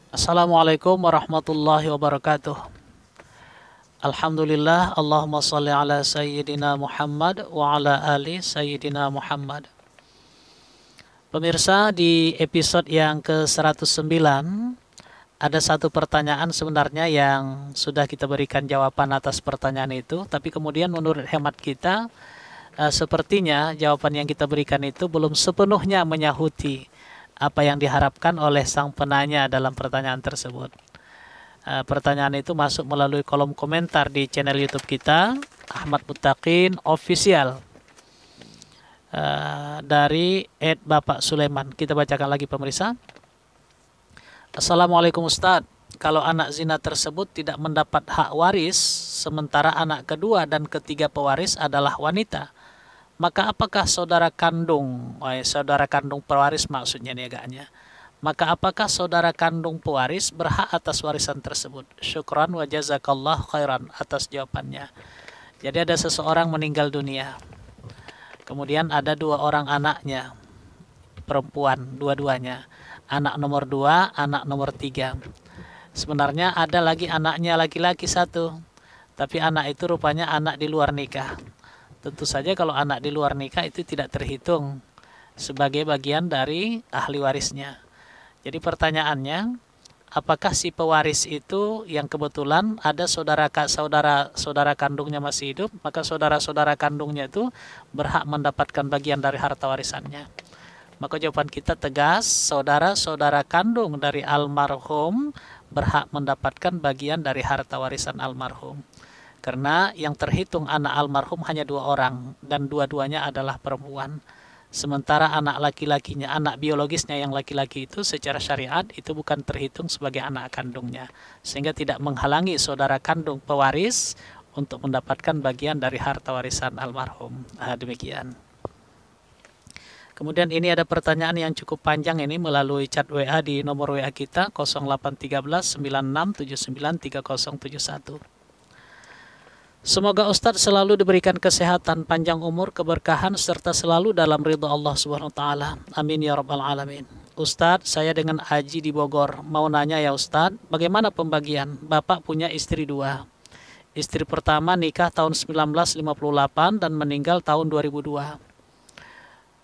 Assalamualaikum warahmatullahi wabarakatuh. Alhamdulillah, Allahumma salli ala Sayyidina Muhammad wa ala ali Sayyidina Muhammad. Pemirsa, di episode yang ke-109 ada satu pertanyaan sebenarnya yang sudah kita berikan jawaban atas pertanyaan itu, tapi kemudian menurut hemat kita sepertinya jawaban yang kita berikan itu belum sepenuhnya menyahuti apa yang diharapkan oleh sang penanya dalam pertanyaan tersebut. Pertanyaan itu masuk melalui kolom komentar di channel YouTube kita, Ahmad Muttaqin Official, dari @Bapak Sulaiman. Kita bacakan lagi pemirsa. Assalamualaikum Ustadz. Kalau anak zina tersebut tidak mendapat hak waris, sementara anak kedua dan ketiga pewaris adalah wanita, maka apakah saudara kandung, saudara kandung pewaris maksudnya nih agaknya, maka apakah saudara kandung pewaris berhak atas warisan tersebut? Syukran wa jazakallah khairan atas jawabannya. Jadi ada seseorang meninggal dunia, kemudian ada dua orang anaknya, perempuan dua-duanya, anak nomor 2, anak nomor 3. Sebenarnya ada lagi anaknya laki-laki satu, tapi anak itu rupanya anak di luar nikah. Tentu saja kalau anak di luar nikah itu tidak terhitung sebagai bagian dari ahli warisnya. Jadi pertanyaannya, apakah si pewaris itu yang kebetulan ada saudara kandungnya masih hidup, maka saudara-saudara kandungnya itu berhak mendapatkan bagian dari harta warisannya? Maka jawaban kita tegas, saudara-saudara kandung dari almarhum berhak mendapatkan bagian dari harta warisan almarhum. Karena yang terhitung anak almarhum hanya 2 orang dan dua-duanya adalah perempuan. Sementara anak laki-lakinya, anak biologisnya yang laki-laki itu secara syariat itu bukan terhitung sebagai anak kandungnya. Sehingga tidak menghalangi saudara kandung pewaris untuk mendapatkan bagian dari harta warisan almarhum. Demikian. Kemudian ini ada pertanyaan yang cukup panjang ini melalui chat WA di nomor WA kita 0813 9679 3071. Semoga Ustadz selalu diberikan kesehatan, panjang umur, keberkahan, serta selalu dalam ridha Allah Subhanahu wa Ta'ala. Amin ya Rabbal 'Alamin. Ustadz, saya dengan Aji di Bogor. Mau nanya ya Ustadz, bagaimana pembagian? Bapak punya istri 2. Istri pertama nikah tahun 1958 dan meninggal tahun 2002.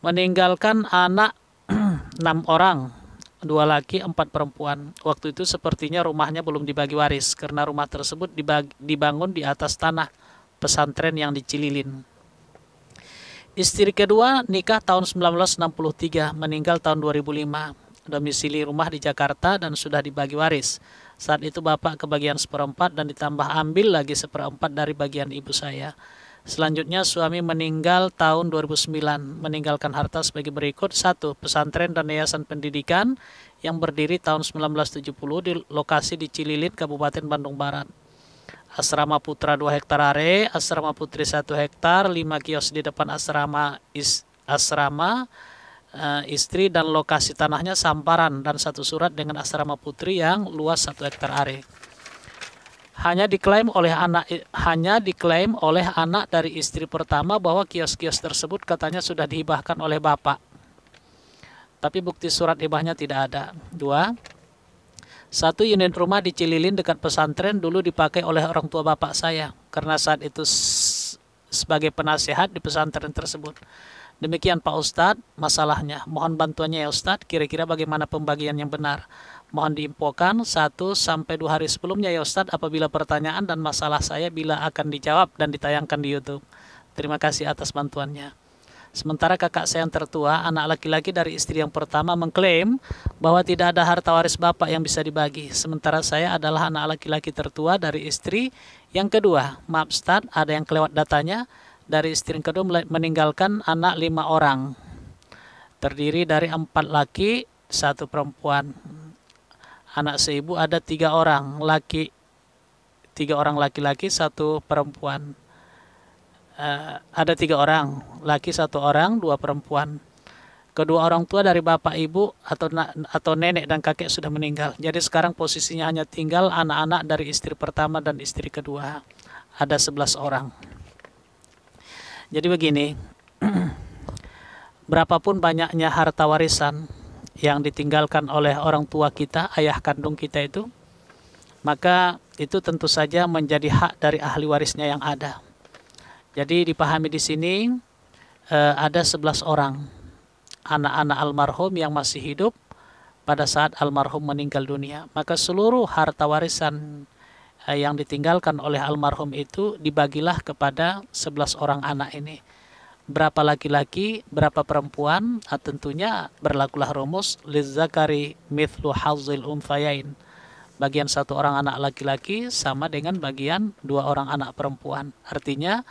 Meninggalkan anak 6 orang. 2 laki, 4 perempuan. Waktu itu sepertinya rumahnya belum dibagi waris karena rumah tersebut dibangun di atas tanah pesantren yang di Cililin. Istri kedua nikah tahun 1963, meninggal tahun 2005. Domisili rumah di Jakarta dan sudah dibagi waris. Saat itu bapak kebagian 1/4 dan ditambah ambil lagi 1/4 dari bagian ibu saya. Selanjutnya suami meninggal tahun 2009, meninggalkan harta sebagai berikut. 1. Pesantren dan yayasan pendidikan yang berdiri tahun 1970 di lokasi di Cililin, Kabupaten Bandung Barat. Asrama putra 2 hektar are, asrama putri 1 hektar, 5 kios di depan asrama istri dan lokasi tanahnya samparan, dan 1 surat dengan asrama putri yang luas 1 hektar are. Hanya diklaim oleh anak dari istri pertama bahwa kios-kios tersebut katanya sudah dihibahkan oleh bapak. Tapi bukti surat hibahnya tidak ada. 2. 1 unit rumah di Cililin dekat pesantren dulu dipakai oleh orang tua bapak saya karena saat itu sebagai penasehat di pesantren tersebut. Demikian Pak Ustadz masalahnya. Mohon bantuannya ya Ustadz, kira-kira bagaimana pembagian yang benar? Mohon diinfokan 1-2 hari sebelumnya ya Ustadz apabila pertanyaan dan masalah saya bila akan dijawab dan ditayangkan di YouTube. Terima kasih atas bantuannya. Sementara kakak saya yang tertua, anak laki-laki dari istri yang pertama, mengklaim bahwa tidak ada harta waris bapak yang bisa dibagi. Sementara saya adalah anak laki-laki tertua dari istri yang kedua. Maaf Ustadz, ada yang kelewat datanya. Dari istri yang kedua meninggalkan anak 5 orang. Terdiri dari 4 laki, 1 perempuan. Anak seibu ada 3 orang laki, 3 orang laki-laki, 1 perempuan. Ada 3 orang laki, 1 orang, 2 perempuan. Kedua orang tua dari bapak ibu atau nenek dan kakek sudah meninggal. Jadi sekarang posisinya hanya tinggal anak-anak dari istri pertama dan istri kedua. Ada 11 orang. Jadi begini, berapapun banyaknya harta warisan, yang ditinggalkan oleh orang tua kita, ayah kandung kita itu, maka itu tentu saja menjadi hak dari ahli warisnya yang ada. Jadi dipahami di sini ada 11 orang anak-anak almarhum yang masih hidup pada saat almarhum meninggal dunia. Maka seluruh harta warisan yang ditinggalkan oleh almarhum itu dibagilah kepada 11 orang anak ini. Berapa laki-laki, berapa perempuan, tentunya berlakulah rumus lizzakari mithlu hazzil unthayain. Bagian satu orang anak laki-laki sama dengan bagian dua orang anak perempuan. Artinya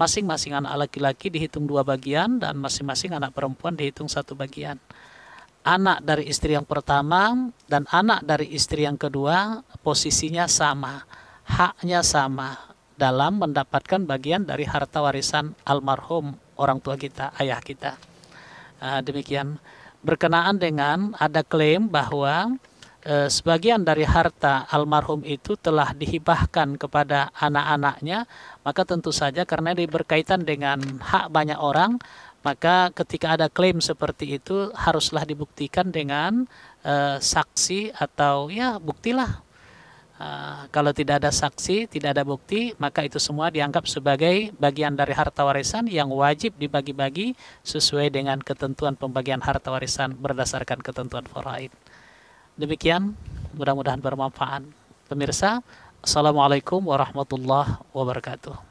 masing-masing anak laki-laki dihitung 2 bagian dan masing-masing anak perempuan dihitung 1 bagian. Anak dari istri yang pertama dan anak dari istri yang kedua posisinya sama, haknya sama dalam mendapatkan bagian dari harta warisan almarhum orang tua kita, ayah kita. Demikian. Berkenaan dengan ada klaim bahwa sebagian dari harta almarhum itu telah dihibahkan kepada anak-anaknya, maka tentu saja karena ini berkaitan dengan hak banyak orang, maka ketika ada klaim seperti itu haruslah dibuktikan dengan saksi atau ya buktilah. Kalau tidak ada saksi, tidak ada bukti, maka itu semua dianggap sebagai bagian dari harta warisan yang wajib dibagi-bagi sesuai dengan ketentuan pembagian harta warisan berdasarkan ketentuan faraid. Demikian, mudah-mudahan bermanfaat. Pemirsa, Assalamualaikum warahmatullahi wabarakatuh.